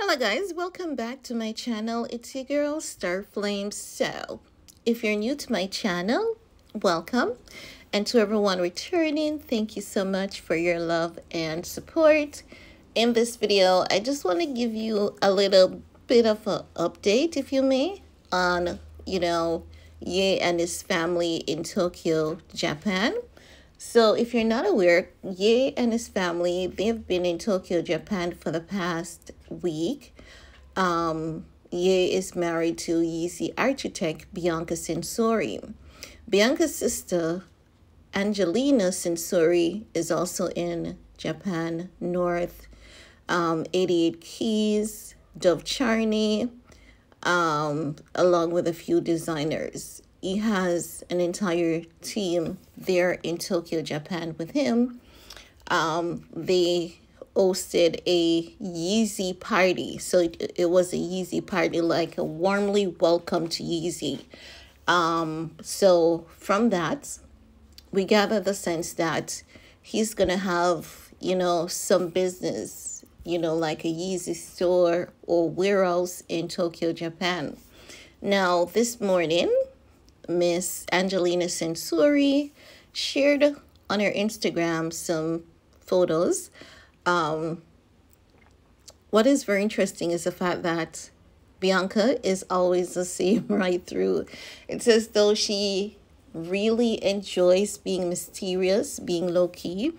Hello guys, welcome back to my channel. It's your girl Starflame. So if you're new to my channel, welcome, and to everyone returning, thank you so much for your love and support. In this video, I just want to give you a little bit of an update, if you may, on Ye and his family in Tokyo, Japan. So if you're not aware, Ye and his family, they've been in Tokyo, Japan for the past week. Ye is married to Yeezy architect Bianca Censori. Bianca's sister, Angelina Censori, is also in Japan, North 88 Keys, Dove Charney, along with a few designers. He has an entire team there in Tokyo, Japan with him. They hosted a Yeezy party. So it was a Yeezy party, like a warmly welcome to Yeezy. So from that, we gather the sense that he's going to have, some business, like a Yeezy store or warehouse in Tokyo, Japan. Now, this morning, Miss Angelina Censori shared on her Instagram some photos. What is very interesting is the fact that Bianca is always the same right through. It's as though she really enjoys being mysterious, being low-key.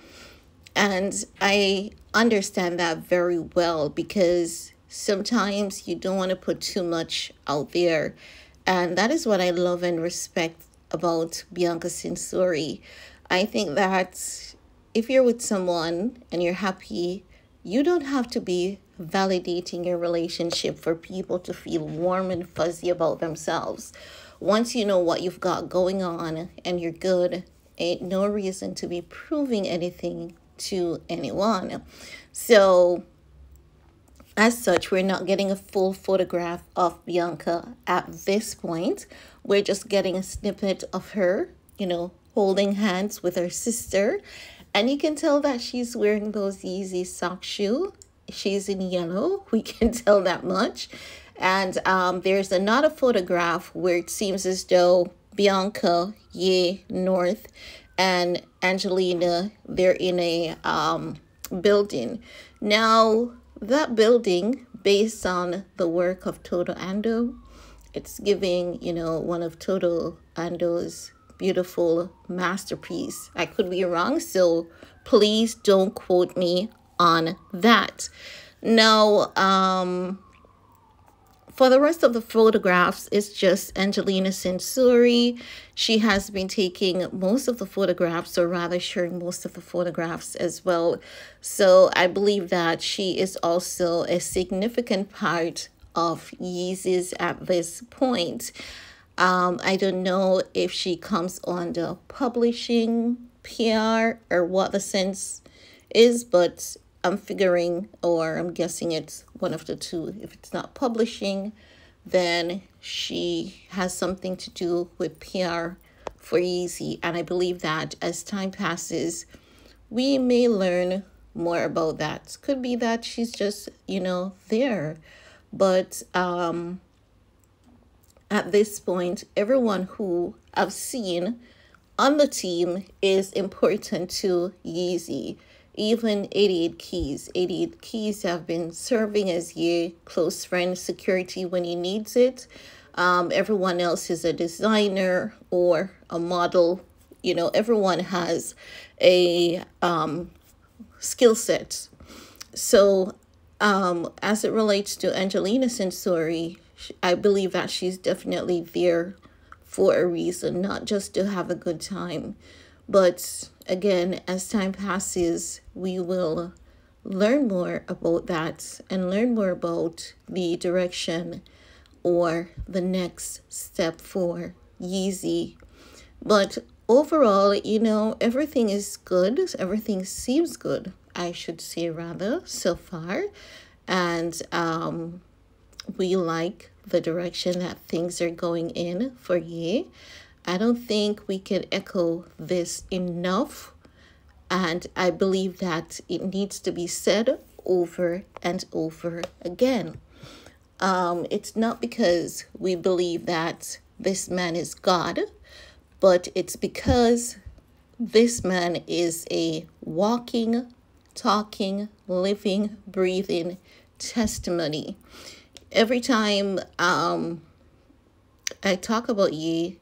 And I understand that very well, because sometimes you don't want to put too much out there. And that is what I love and respect about Bianca Censori. I think that if you're with someone and you're happy, you don't have to be validating your relationship for people to feel warm and fuzzy about themselves. Once you know what you've got going on and you're good, ain't no reason to be proving anything to anyone. So as such, we're not getting a full photograph of Bianca at this point. We're just getting a snippet of her, holding hands with her sister. And you can tell that she's wearing those Yeezy sock shoes. She's in yellow. We can tell that much. And there's another photograph where it seems as though Bianca, Ye, North, and Angelina, they're in a building. Now, that building, based on the work of Toto Ando, it's giving, one of Toto Ando's beautiful masterpiece. I could be wrong, so please don't quote me on that. Now, for the rest of the photographs, it's just Angelina Censori. She has been taking most of the photographs, or rather sharing most of the photographs as well. So I believe that she is also a significant part of Yeezy's at this point. I don't know if she comes on the publishing, PR, or what the sense is, but I'm figuring, or I'm guessing it's one of the two. If it's not publishing, then she has something to do with PR for Yeezy. And I believe that as time passes, we may learn more about that. Could be that she's just, there. But at this point, everyone who I've seen on the team is important to Yeezy. Even 88 Keys. 88 Keys have been serving as your close friend, security when he needs it. Everyone else is a designer or a model. Everyone has a skill set. So as it relates to Angelina Censori, I believe that she's definitely there for a reason, not just to have a good time. But again, as time passes, we will learn more about that and learn more about the direction or the next step for Yeezy. But overall, everything is good. Everything seems good, I should say, rather, so far. And we like the direction that things are going in for Ye. I don't think we can echo this enough. And I believe that it needs to be said over and over again. It's not because we believe that this man is God, but it's because this man is a walking, talking, living, breathing testimony. Every time I talk about ye,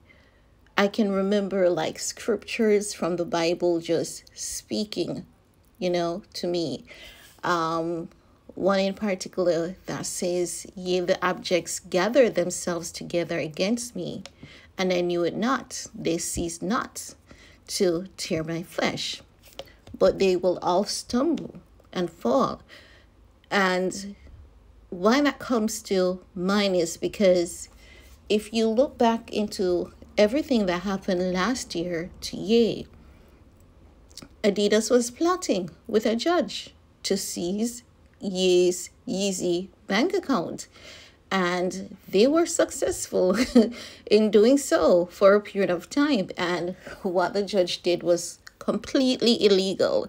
I can remember like scriptures from the Bible just speaking, to me. One in particular that says, "Ye the abjects gather themselves together against me, and I knew it not. They ceased not to tear my flesh, but they will all stumble and fall." And why that comes to mind is because if you look back into everything that happened last year to Ye, Adidas was plotting with a judge to seize Ye's Yeezy bank account. And they were successful in doing so for a period of time. And what the judge did was completely illegal.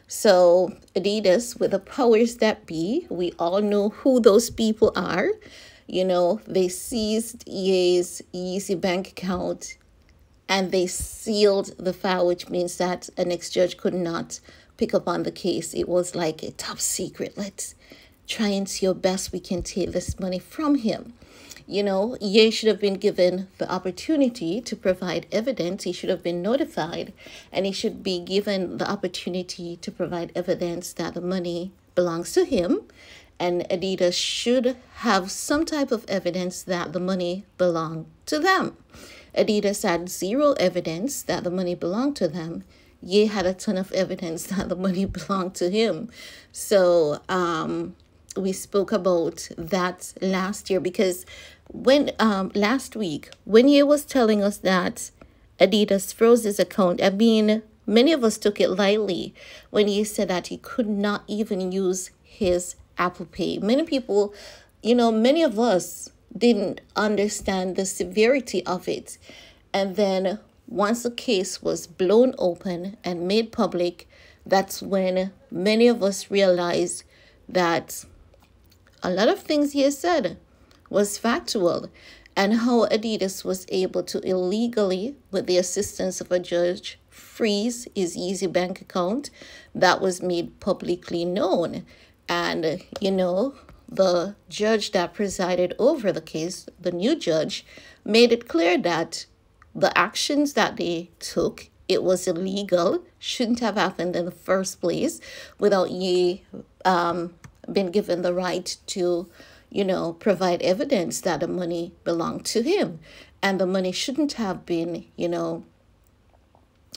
So Adidas, with the powers that be, we all know who those people are. They seized Ye's Yeezy bank account and they sealed the file, which means that an ex-judge could not pick up on the case. It was like a top secret. Let's try and see how best we can take this money from him. Ye should have been given the opportunity to provide evidence. He should have been notified, and he should be given the opportunity to provide evidence that the money belongs to him. And Adidas should have some type of evidence that the money belonged to them. Adidas had zero evidence that the money belonged to them. Ye had a ton of evidence that the money belonged to him. So we spoke about that last year, because when last week, when Ye was telling us that Adidas froze his account, many of us took it lightly when he said that he could not even use his Apple Pay. Many people, many of us didn't understand the severity of it. And then once the case was blown open and made public, that's when many of us realized that a lot of things he said was factual, and how Adidas was able to illegally, with the assistance of a judge, freeze his Yeezy bank account that was made publicly known. And, the judge that presided over the case, the new judge, made it clear that the actions that they took, it was illegal, shouldn't have happened in the first place without Ye been given the right to, provide evidence that the money belonged to him. And the money shouldn't have been,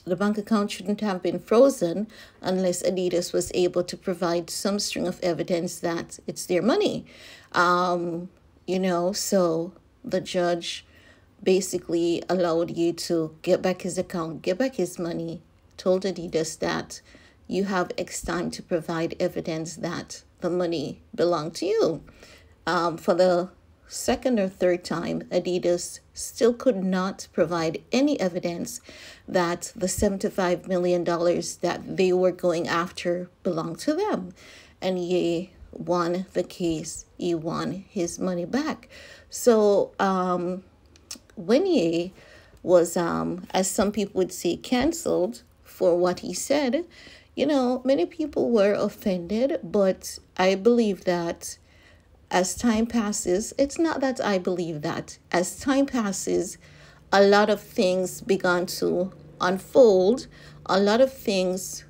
the bank account shouldn't have been frozen unless Adidas was able to provide some string of evidence that it's their money. So the judge basically allowed you to get back his account, get back his money, told Adidas that you have X time to provide evidence that the money belonged to you. For the second or third time, Adidas still could not provide any evidence that the $75 million that they were going after belonged to them. And Ye won the case. He won his money back. So when Ye was, as some people would say, canceled for what he said, many people were offended. But I believe that as time passes, it's not that I believe that. As time passes, a lot of things began to unfold. A lot of things,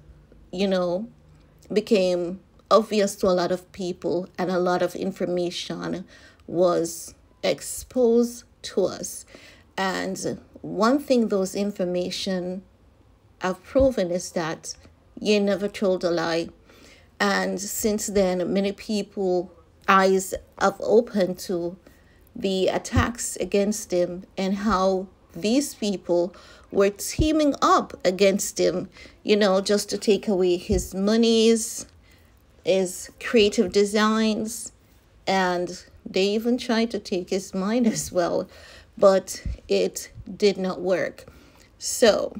became obvious to a lot of people, and a lot of information was exposed to us. And one thing those information have proven is that Ye never told a lie. And since then, many people eyes have opened to the attacks against him and how these people were teaming up against him, just to take away his monies, his creative designs, and they even tried to take his mind as well, but it did not work. So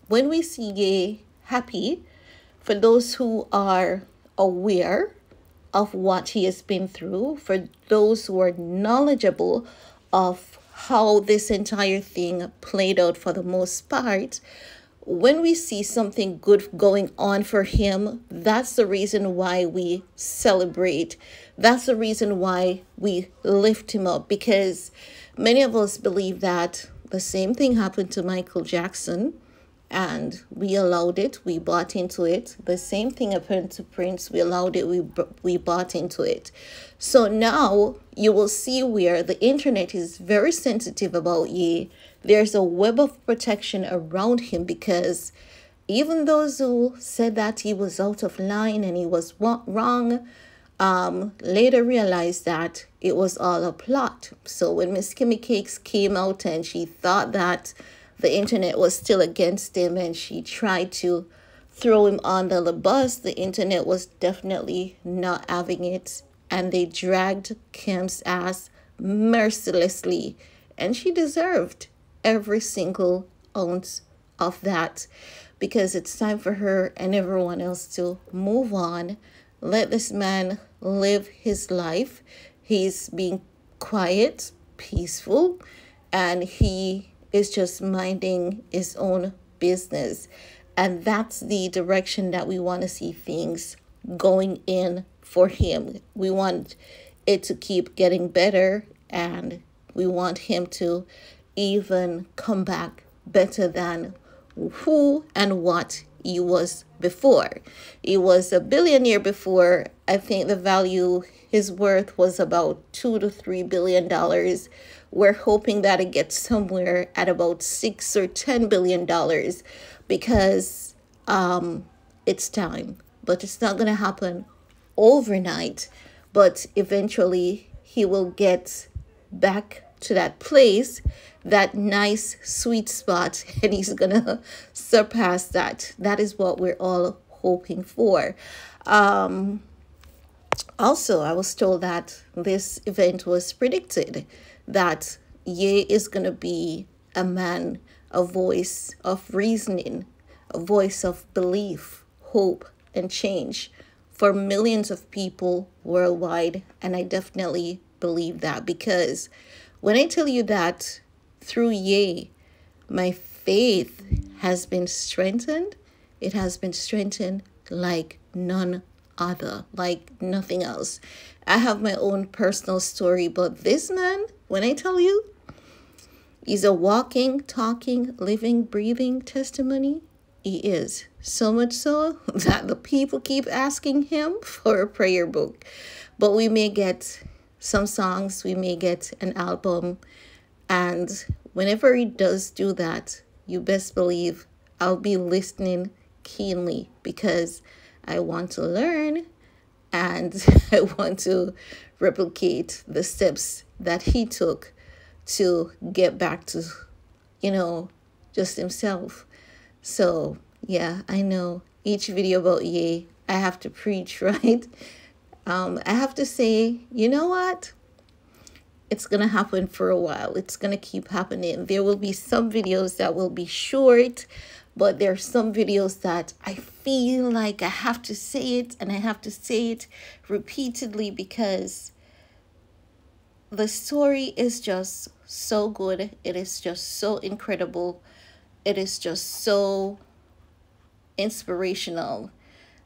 when we see Ye happy, for those who are aware of what he has been through, for those who are knowledgeable of how this entire thing played out for the most part, when we see something good going on for him, that's the reason why we celebrate. That's the reason why we lift him up, because many of us believe that the same thing happened to Michael Jackson and we allowed it, we bought into it. The same thing happened to Prince, we allowed it, we bought into it. So now you will see where the internet is very sensitive about Ye. There's a web of protection around him, because even those who said that he was out of line and he was wrong, later realized that it was all a plot. So when Miss Kimmy Cakes came out and she thought that the internet was still against him and she tried to throw him under the bus, the internet was definitely not having it. And they dragged Kim's ass mercilessly. And she deserved every single ounce of that, because it's time for her and everyone else to move on. Let this man live his life. He's being quiet, peaceful, and he is just minding his own business. And that's the direction that we want to see things going in for him. We want it to keep getting better, and we want him to even come back better than who and what he was before. He was a billionaire before. I think the value, his worth was about $2 to $3 billion. We're hoping that it gets somewhere at about $6 or $10 billion, because it's time. But it's not going to happen overnight. But eventually he will get back to that place, that nice sweet spot, and he's gonna surpass that. That is what we're all hoping for. Also, I was told that this event was predicted, that Ye is gonna be a man, a voice of reasoning, a voice of belief, hope, and change for millions of people worldwide. And I definitely believe that, because when I tell you that through Ye, my faith has been strengthened, it has been strengthened like none other, like nothing else. I have my own personal story, but this man, when I tell you, he's a walking, talking, living, breathing testimony. He is. So much so that the people keep asking him for a prayer book. But we may get some songs, we may get an album, and whenever he does do that, you best believe I'll be listening keenly, because I want to learn and I want to replicate the steps that he took to get back to, just himself. So yeah, I know each video about Ye, I have to preach, right? I have to say, you know what? It's going to happen for a while. It's going to keep happening. There will be some videos that will be short, but there are some videos that I feel like I have to say it, and I have to say it repeatedly, because the story is just so good. It is just so incredible. It is just so inspirational.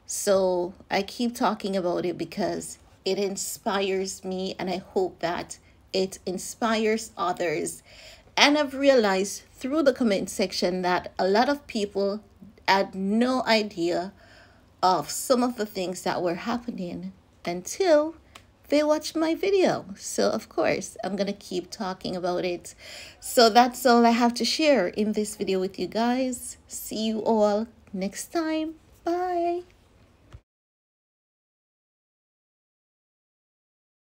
So I keep talking about it because it inspires me, and I hope that it inspires others. And I've realized through the comment section that a lot of people had no idea of some of the things that were happening until they watched my video. So of course, I'm gonna keep talking about it. So that's all I have to share in this video with you guys. See you all next time. Bye.